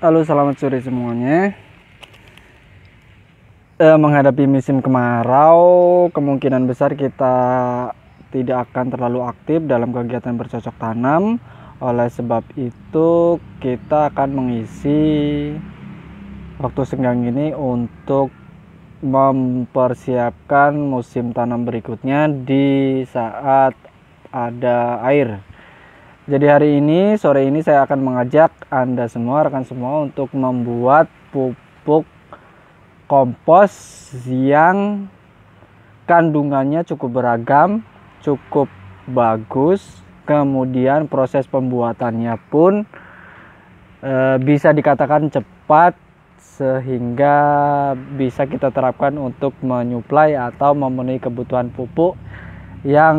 Halo, selamat sore semuanya. Menghadapi musim kemarau, kemungkinan besar kita tidak akan terlalu aktif dalam kegiatan bercocok tanam. Oleh sebab itu, kita akan mengisi waktu senggang ini untuk mempersiapkan musim tanam berikutnya di saat ada air. Jadi hari ini, sore ini saya akan mengajak Anda semua, rekan semua, untuk membuat pupuk kompos yang kandungannya cukup beragam, cukup bagus. Kemudian proses pembuatannya pun bisa dikatakan cepat, sehingga bisa kita terapkan untuk menyuplai atau memenuhi kebutuhan pupuk yang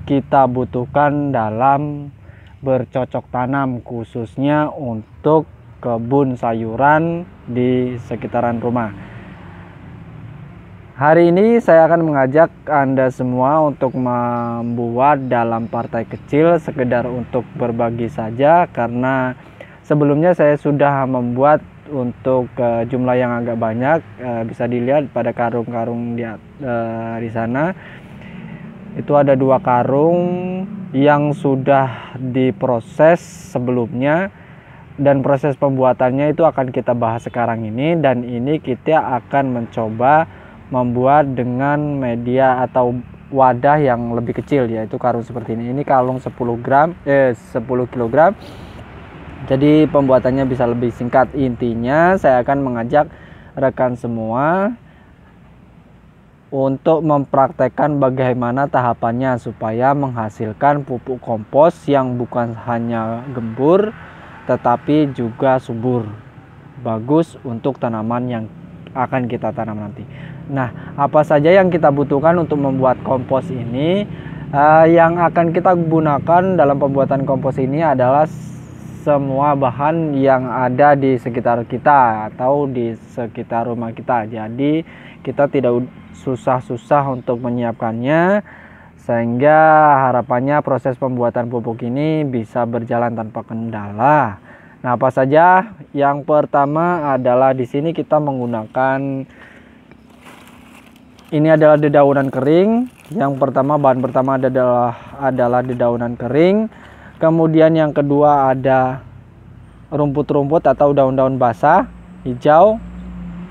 kita butuhkan dalam bercocok tanam, khususnya untuk kebun sayuran di sekitaran rumah. Hari ini saya akan mengajak Anda semua untuk membuat dalam partai kecil, sekedar untuk berbagi saja, karena sebelumnya saya sudah membuat untuk jumlah yang agak banyak. Bisa dilihat pada karung-karung di sana. Itu ada 2 karung yang sudah diproses sebelumnya, dan proses pembuatannya itu akan kita bahas sekarang ini. Dan ini kita akan mencoba membuat dengan media atau wadah yang lebih kecil, yaitu karung seperti ini. Ini karung 10 kg. Jadi pembuatannya bisa lebih singkat. Intinya saya akan mengajak rekan semua untuk mempraktekkan bagaimana tahapannya supaya menghasilkan pupuk kompos yang bukan hanya gembur tetapi juga subur, bagus untuk tanaman yang akan kita tanam nanti. Nah, apa saja yang kita butuhkan untuk membuat kompos ini? Yang akan kita gunakan dalam pembuatan kompos ini adalah semua bahan yang ada di sekitar kita atau di sekitar rumah kita. Jadi kita tidak susah-susah untuk menyiapkannya, sehingga harapannya proses pembuatan pupuk ini bisa berjalan tanpa kendala. Nah, apa saja? Yang pertama adalah di sini kita menggunakan, ini adalah dedaunan kering. Yang pertama, bahan pertama adalah dedaunan kering. Kemudian yang kedua ada rumput-rumput atau daun-daun basah hijau.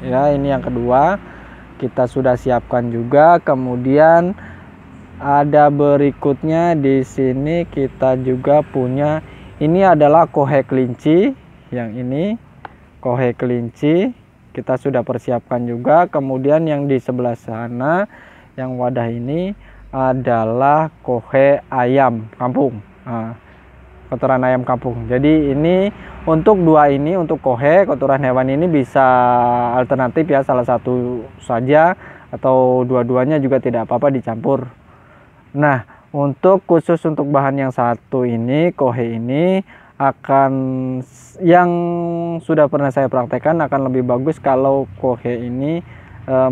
Ya, ini yang kedua. Kita sudah siapkan juga. Kemudian ada berikutnya di sini kita juga punya, ini adalah kohe kelinci. Yang ini kohe kelinci kita sudah persiapkan juga. Kemudian yang di sebelah sana, yang wadah ini adalah kohe ayam kampung, kotoran ayam kampung. Jadi ini untuk ini, untuk kohe kotoran hewan ini bisa alternatif ya, salah satu saja atau dua-duanya juga tidak apa-apa dicampur. Nah, untuk khusus untuk bahan yang satu ini, kohe ini, yang sudah pernah saya praktekkan, akan lebih bagus kalau kohe ini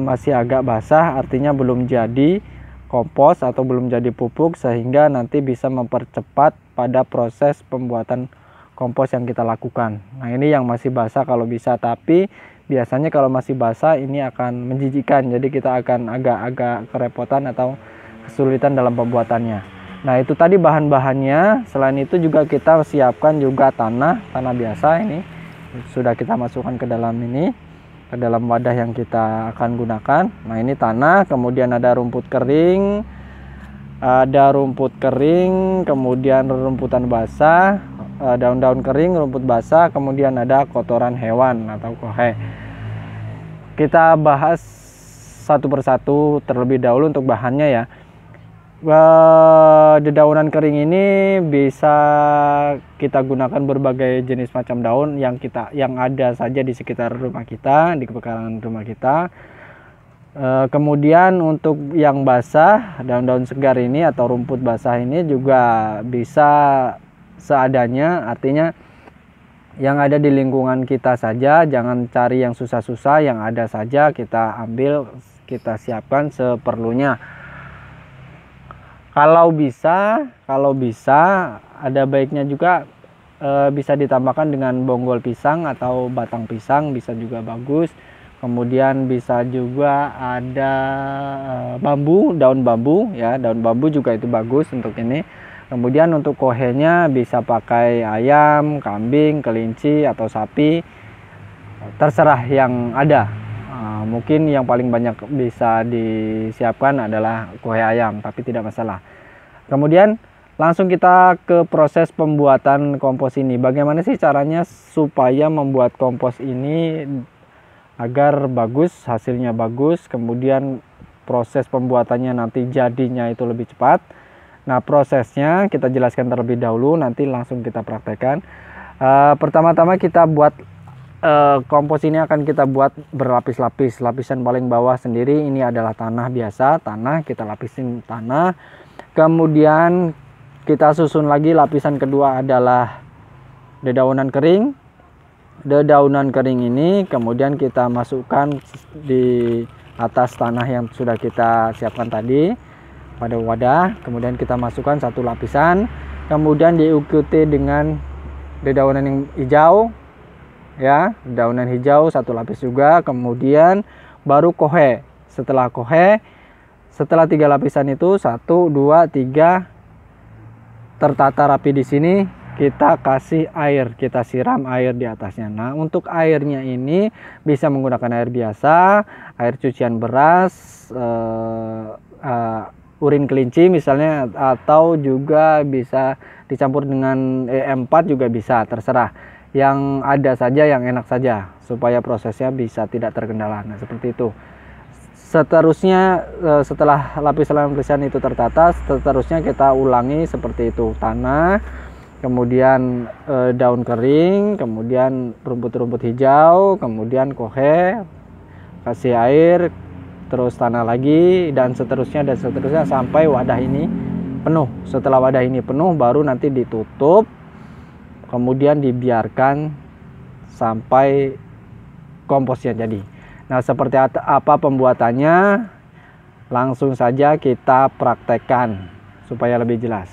masih agak basah, artinya belum jadi kompos atau belum jadi pupuk, sehingga nanti bisa mempercepat pada proses pembuatan kompos yang kita lakukan. Nah, ini yang masih basah kalau bisa, tapi biasanya kalau masih basah ini akan menjijikkan, jadi kita akan agak-agak kerepotan atau kesulitan dalam pembuatannya. Nah, itu tadi bahan-bahannya. Selain itu juga kita siapkan juga tanah biasa. Ini sudah kita masukkan ke dalam ini, ke dalam wadah yang kita akan gunakan. Nah, ini tanah, kemudian ada rumput kering, kemudian rumputan basah, daun-daun kering, rumput basah, kemudian ada kotoran hewan atau kohe. Kita bahas satu persatu terlebih dahulu untuk bahannya ya. Dedaunan kering ini bisa kita gunakan berbagai jenis macam daun yang ada saja di sekitar rumah kita, di pekarangan rumah kita. Kemudian untuk yang basah, daun-daun segar ini atau rumput basah ini juga bisa seadanya, artinya yang ada di lingkungan kita saja, jangan cari yang susah-susah, yang ada saja kita ambil, kita siapkan seperlunya. Kalau bisa ada baiknya juga bisa ditambahkan dengan bonggol pisang atau batang pisang, bisa juga bagus. Kemudian bisa juga ada bambu, daun bambu ya, daun bambu juga itu bagus untuk ini. Kemudian untuk kohenya bisa pakai ayam, kambing, kelinci atau sapi, terserah yang ada. Mungkin yang paling banyak bisa disiapkan adalah kohe ayam, tapi tidak masalah. Kemudian langsung kita ke proses pembuatan kompos ini. Bagaimana sih caranya supaya membuat kompos ini agar bagus, hasilnya bagus, kemudian proses pembuatannya nanti jadinya itu lebih cepat. Nah, prosesnya kita jelaskan terlebih dahulu, nanti langsung kita praktekkan. Pertama-tama kita buat kompos ini akan kita buat berlapis-lapis. Lapisan paling bawah sendiri ini adalah tanah biasa, tanah kita lapisin tanah. Kemudian kita susun lagi lapisan kedua adalah dedaunan kering. Dedaunan kering ini kemudian kita masukkan di atas tanah yang sudah kita siapkan tadi pada wadah. Kemudian kita masukkan satu lapisan, kemudian diikuti dengan dedaunan yang hijau ya, dedaunan hijau satu lapis juga. Kemudian baru kohe. Setelah kohe, setelah 3 lapisan itu 1 2 3 tertata rapi di sini, kita kasih air, kita siram air di atasnya. Nah, untuk airnya ini bisa menggunakan air biasa, air cucian beras, urin kelinci misalnya, atau juga bisa dicampur dengan E4 juga bisa, terserah. Yang ada saja, yang enak saja, supaya prosesnya bisa tidak terkendala. Nah, seperti itu. Seterusnya setelah lapisan-lapisan itu tertata, seterusnya kita ulangi seperti itu. Tanah, kemudian daun kering, kemudian rumput-rumput hijau, kemudian kohe, kasih air, terus tanah lagi, dan seterusnya sampai wadah ini penuh. Setelah wadah ini penuh, baru nanti ditutup, kemudian dibiarkan sampai komposnya jadi. Nah, seperti apa pembuatannya, langsung saja kita praktekkan supaya lebih jelas.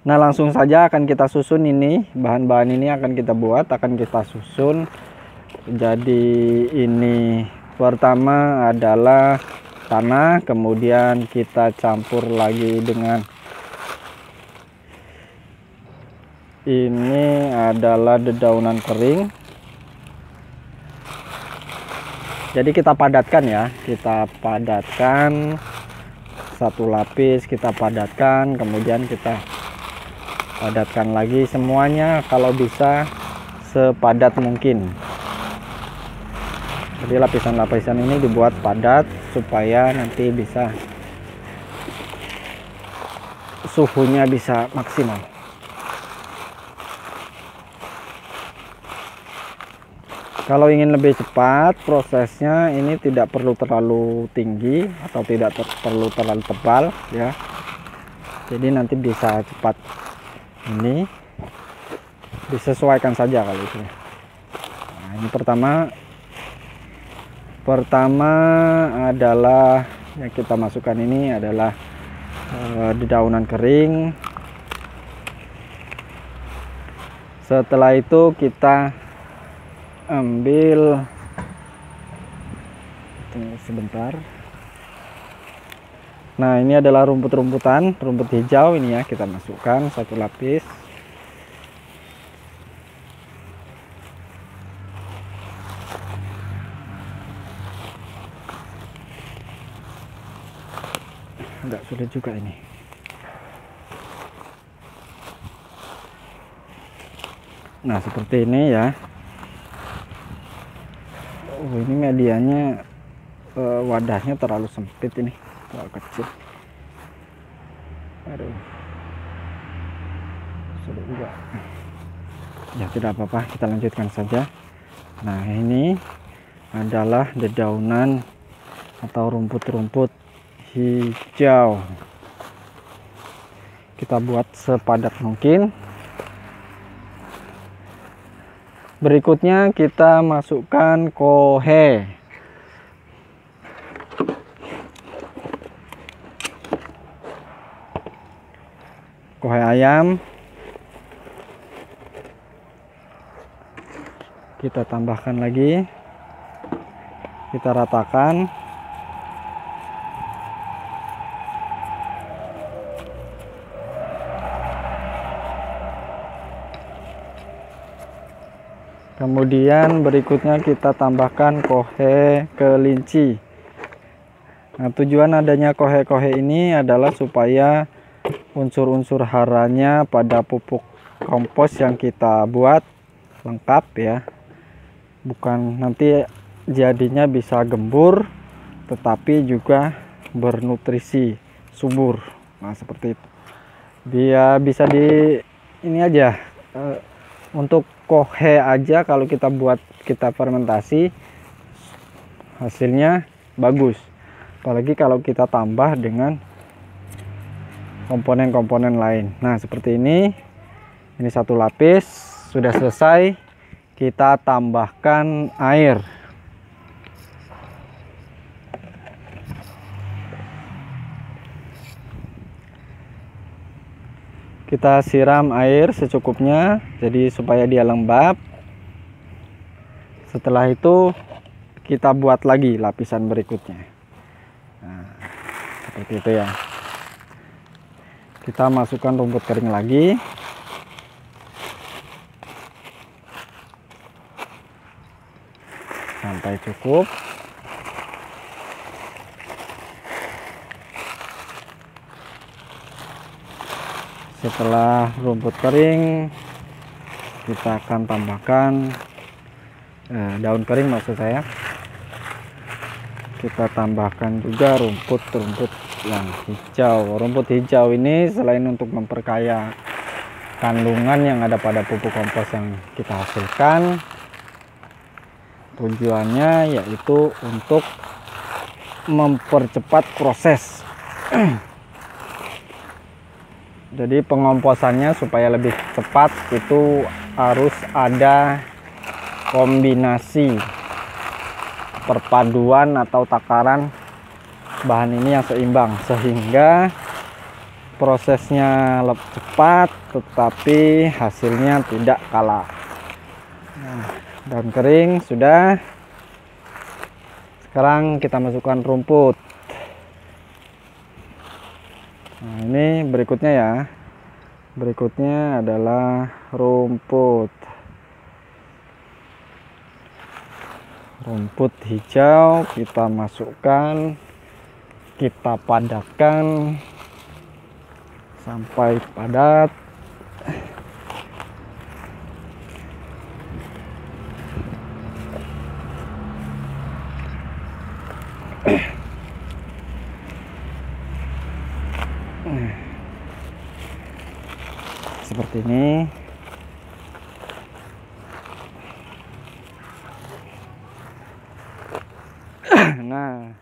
Nah, langsung saja akan kita susun ini, bahan-bahan ini akan kita buat, akan kita susun. Jadi ini pertama adalah tanah, kemudian kita campur lagi dengan ini adalah dedaunan kering. Jadi kita padatkan ya, kita padatkan satu lapis, kita padatkan, kemudian kita padatkan lagi semuanya kalau bisa sepadat mungkin. Jadi lapisan-lapisan ini dibuat padat supaya nanti bisa suhunya bisa maksimal. Kalau ingin lebih cepat prosesnya, ini tidak perlu terlalu tinggi atau tidak perlu terlalu tebal ya. Jadi nanti bisa cepat, ini disesuaikan saja kalau itu. Nah, ini pertama adalah yang kita masukkan ini adalah dedaunan kering. Setelah itu kita ambil, tunggu sebentar. Nah, ini adalah rumput-rumputan, rumput hijau ini ya, kita masukkan satu lapis. Agak sulit juga ini. Nah, seperti ini ya. Oh, ini medianya wadahnya terlalu sempit ini, terlalu kecil. Aduh, sulit juga. Ya, tidak apa-apa, kita lanjutkan saja. Nah, ini adalah dedaunan atau rumput-rumput hijau. Kita buat sepadat mungkin. Berikutnya kita masukkan kohe. kohe ayam. Kita tambahkan lagi, kita ratakan. Kemudian berikutnya kita tambahkan kohe kelinci. Nah, tujuan adanya kohe-kohe ini adalah supaya unsur-unsur haranya pada pupuk kompos yang kita buat lengkap ya. Bukan nanti jadinya bisa gembur, tetapi juga bernutrisi, subur. Nah, seperti itu. Biar bisa di ini aja, untuk kohe aja kalau kita buat, kita fermentasi, hasilnya bagus. Apalagi kalau kita tambah dengan komponen-komponen lain. Nah, seperti ini. Ini satu lapis sudah selesai. Kita tambahkan air. Kita siram air secukupnya, jadi supaya dia lembab. Setelah itu kita buat lagi lapisan berikutnya. Nah, seperti itu ya. Kita masukkan rumput kering lagi. Sampai cukup. Setelah rumput kering, kita akan tambahkan daun kering, maksud saya. Kita tambahkan juga rumput-rumput yang hijau. Rumput hijau ini selain untuk memperkaya kandungan yang ada pada pupuk kompos yang kita hasilkan, tujuannya yaitu untuk mempercepat proses. Jadi pengomposannya supaya lebih cepat itu harus ada kombinasi perpaduan atau takaran bahan ini yang seimbang, sehingga prosesnya lebih cepat tetapi hasilnya tidak kalah. Nah, daun kering sudah. Sekarang kita masukkan rumput. Nah, ini berikutnya ya. Berikutnya adalah rumput. Rumput hijau kita masukkan, kita padatkan sampai padat. Seperti ini. Nah,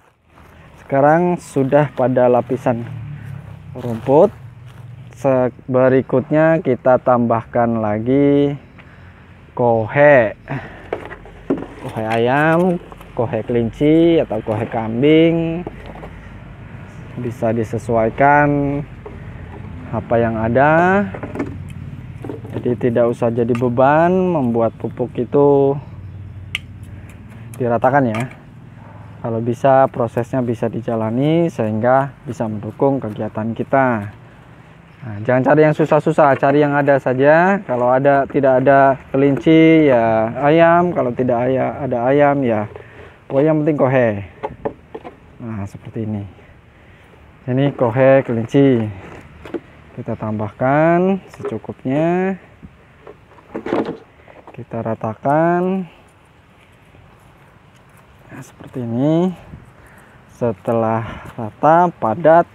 sekarang sudah pada lapisan rumput. Berikutnya kita tambahkan lagi kohe ayam, kohe kelinci atau kohe kambing. Bisa disesuaikan apa yang ada. Jadi tidak usah jadi beban membuat pupuk itu diratakan ya. Kalau bisa prosesnya bisa dijalani sehingga bisa mendukung kegiatan kita. Nah, jangan cari yang susah-susah, cari yang ada saja. Kalau tidak ada kelinci ya ayam, kalau tidak ada ayam ya pokoknya yang penting kohe. Nah, seperti ini. Ini kohe kelinci. Kita tambahkan secukupnya. Kita ratakan. Nah, seperti ini. Setelah rata padat,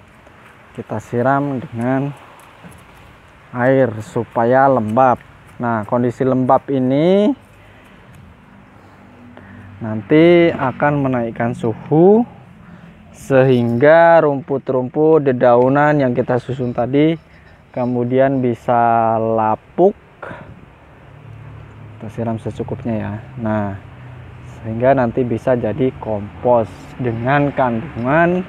kita siram dengan air supaya lembab. Nah, kondisi lembab ini nanti akan menaikkan suhu sehingga rumput-rumput dedaunan yang kita susun tadi kemudian bisa lapuk. Kita siram secukupnya ya. Nah, sehingga nanti bisa jadi kompos dengan kandungan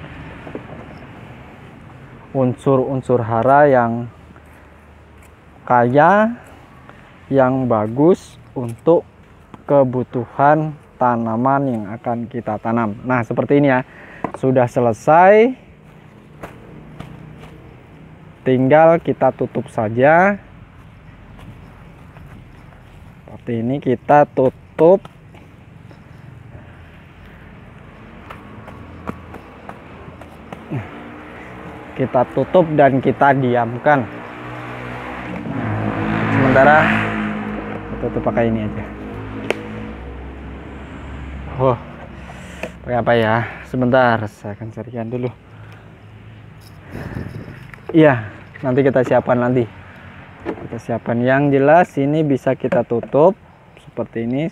unsur-unsur hara yang kaya, yang bagus untuk kebutuhan tanaman yang akan kita tanam. Nah, seperti ini ya. Sudah selesai. Tinggal kita tutup saja. Seperti ini kita tutup. Kita tutup dan kita diamkan. Sementara tutup pakai ini aja. Oh, pakai apa ya? Sebentar, saya akan carikan dulu. Iya, nanti kita siapkan nanti. Kita siapkan. Yang jelas ini bisa kita tutup seperti ini.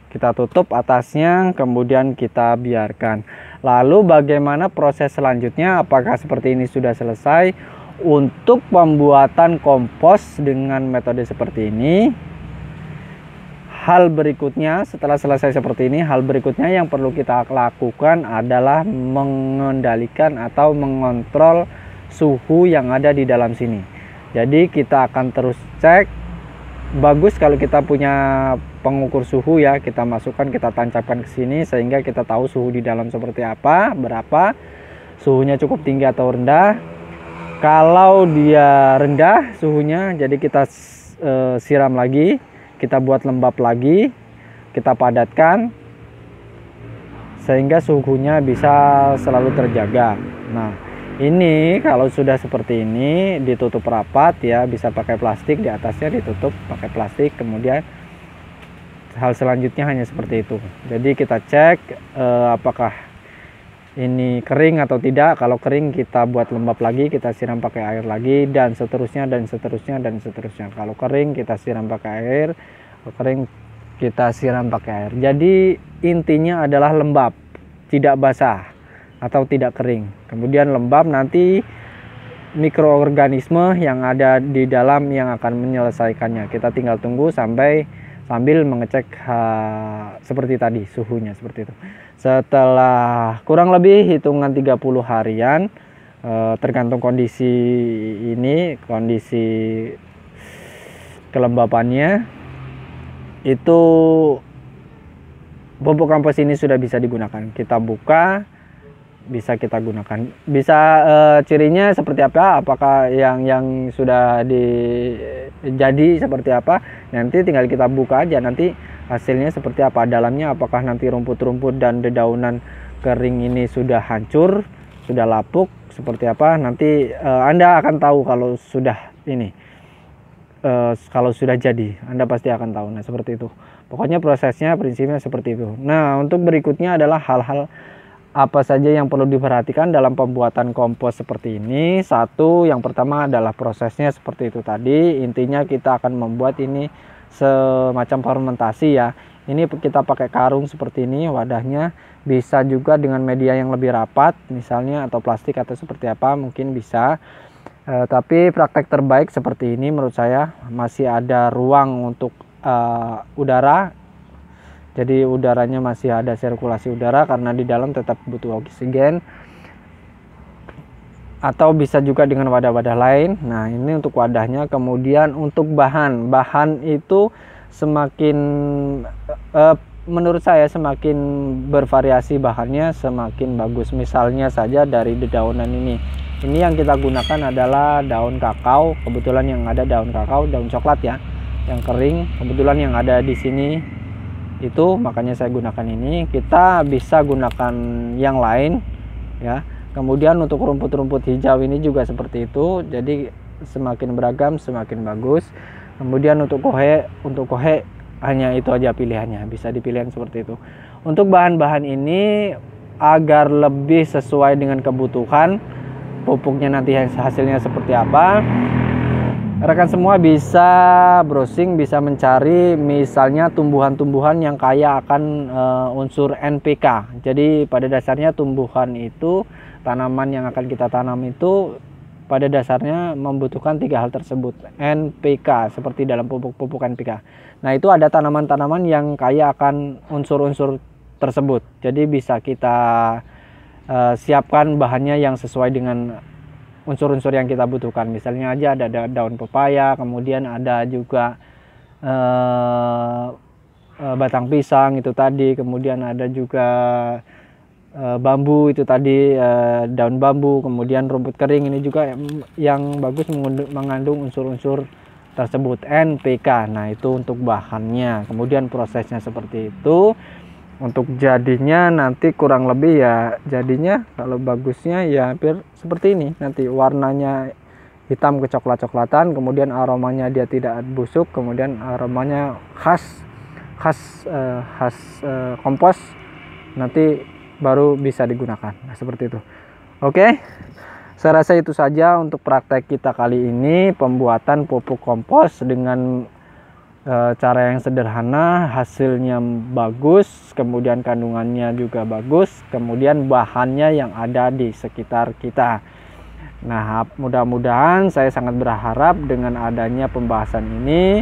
Kita tutup atasnya, kemudian kita biarkan. Lalu bagaimana proses selanjutnya? Apakah seperti ini sudah selesai? Untuk pembuatan kompos dengan metode seperti ini, hal berikutnya setelah selesai seperti ini, hal berikutnya yang perlu kita lakukan adalah mengendalikan atau mengontrol suhu yang ada di dalam sini. Jadi kita akan terus cek. Bagus kalau kita punya pengukur suhu ya, kita masukkan, kita tancapkan ke sini sehingga kita tahu suhu di dalam seperti apa, berapa, suhunya cukup tinggi atau rendah. Kalau dia rendah suhunya, jadi kita siram lagi, kita buat lembab lagi, kita padatkan sehingga suhunya bisa selalu terjaga. Nah, ini kalau sudah seperti ini ditutup rapat ya, bisa pakai plastik, di atasnya ditutup pakai plastik. Kemudian hal selanjutnya hanya seperti itu. Jadi kita cek apakah ini kering atau tidak. Kalau kering kita buat lembab lagi, kita siram pakai air lagi, dan seterusnya dan seterusnya dan seterusnya. Kalau kering kita siram pakai air, kalau kering kita siram pakai air. Jadi intinya adalah lembab, tidak basah atau tidak kering. Kemudian lembab, nanti mikroorganisme yang ada di dalam yang akan menyelesaikannya. Kita tinggal tunggu sambil mengecek seperti tadi suhunya seperti itu. Setelah kurang lebih hitungan 30 harian, tergantung kondisi ini, kondisi kelembapannya, itu pupuk kompos ini sudah bisa digunakan. Kita buka, bisa kita gunakan. Bisa cirinya seperti apa? Apakah yang sudah jadi seperti apa? Nanti tinggal kita buka aja, nanti hasilnya seperti apa, dalamnya apakah nanti rumput-rumput dan dedaunan kering ini sudah hancur, sudah lapuk seperti apa. Nanti Anda akan tahu kalau sudah ini, kalau sudah jadi Anda pasti akan tahu. Nah, seperti itu pokoknya prosesnya, prinsipnya seperti itu. Nah, untuk berikutnya adalah hal-hal apa saja yang perlu diperhatikan dalam pembuatan kompos seperti ini. Satu, yang pertama adalah prosesnya seperti itu tadi. Intinya kita akan membuat ini semacam fermentasi ya. Ini kita pakai karung seperti ini wadahnya, bisa juga dengan media yang lebih rapat misalnya, atau plastik atau seperti apa mungkin bisa. Tapi praktek terbaik seperti ini menurut saya, masih ada ruang untuk udara. Jadi udaranya masih ada sirkulasi udara karena di dalam tetap butuh oksigen. Atau bisa juga dengan wadah-wadah lain. Nah, ini untuk wadahnya. Kemudian untuk bahan itu semakin menurut saya semakin bervariasi bahannya semakin bagus. Misalnya saja dari dedaunan ini yang kita gunakan adalah daun kakao. Kebetulan yang ada daun kakao, daun coklat ya, yang kering. Kebetulan yang ada di sini itu, makanya saya gunakan ini. Kita bisa gunakan yang lain ya. Kemudian untuk rumput-rumput hijau ini juga seperti itu. Jadi semakin beragam semakin bagus. Kemudian untuk kohe hanya itu aja pilihannya, bisa dipilih seperti itu. Untuk bahan-bahan ini agar lebih sesuai dengan kebutuhan pupuknya nanti hasilnya seperti apa, rekan semua bisa browsing, bisa mencari misalnya tumbuhan-tumbuhan yang kaya akan unsur NPK. Jadi pada dasarnya tumbuhan itu, tanaman yang akan kita tanam itu pada dasarnya membutuhkan 3 hal tersebut. NPK seperti dalam pupuk NPK. Nah, itu ada tanaman-tanaman yang kaya akan unsur-unsur tersebut. Jadi bisa kita siapkan bahannya yang sesuai dengan unsur-unsur yang kita butuhkan. Misalnya aja ada daun pepaya, kemudian ada juga batang pisang itu tadi, kemudian ada juga bambu itu tadi, daun bambu, kemudian rumput kering ini juga yang bagus mengandung unsur-unsur tersebut, NPK. Nah, itu untuk bahannya. Kemudian prosesnya seperti itu. Untuk jadinya nanti kurang lebih ya, jadinya kalau bagusnya ya hampir seperti ini. Nanti warnanya hitam kecoklat-coklatan, kemudian aromanya dia tidak busuk, kemudian aromanya khas kompos. Nanti baru bisa digunakan. Nah, seperti itu. Oke. Saya rasa itu saja untuk praktek kita kali ini, pembuatan pupuk kompos dengan cara yang sederhana, hasilnya bagus, kemudian kandungannya juga bagus, kemudian bahannya yang ada di sekitar kita. Nah, mudah-mudahan saya sangat berharap dengan adanya pembahasan ini,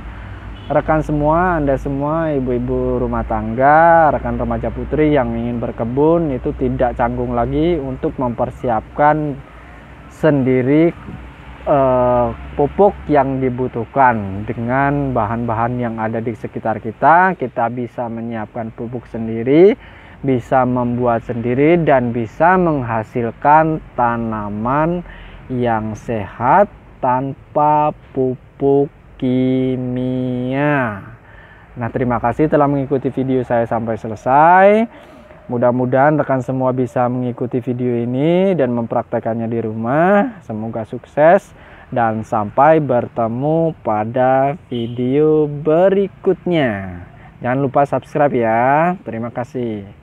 rekan semua, Anda semua, ibu-ibu rumah tangga, rekan remaja putri yang ingin berkebun itu tidak canggung lagi untuk mempersiapkan sendiri pupuk yang dibutuhkan. Dengan bahan-bahan yang ada di sekitar kita, kita bisa menyiapkan pupuk sendiri, bisa membuat sendiri, dan bisa menghasilkan tanaman yang sehat tanpa pupuk kimia. Nah, terima kasih telah mengikuti video saya sampai selesai. Mudah-mudahan rekan semua bisa mengikuti video ini dan mempraktekannya di rumah. Semoga sukses dan sampai bertemu pada video berikutnya. Jangan lupa subscribe ya. Terima kasih.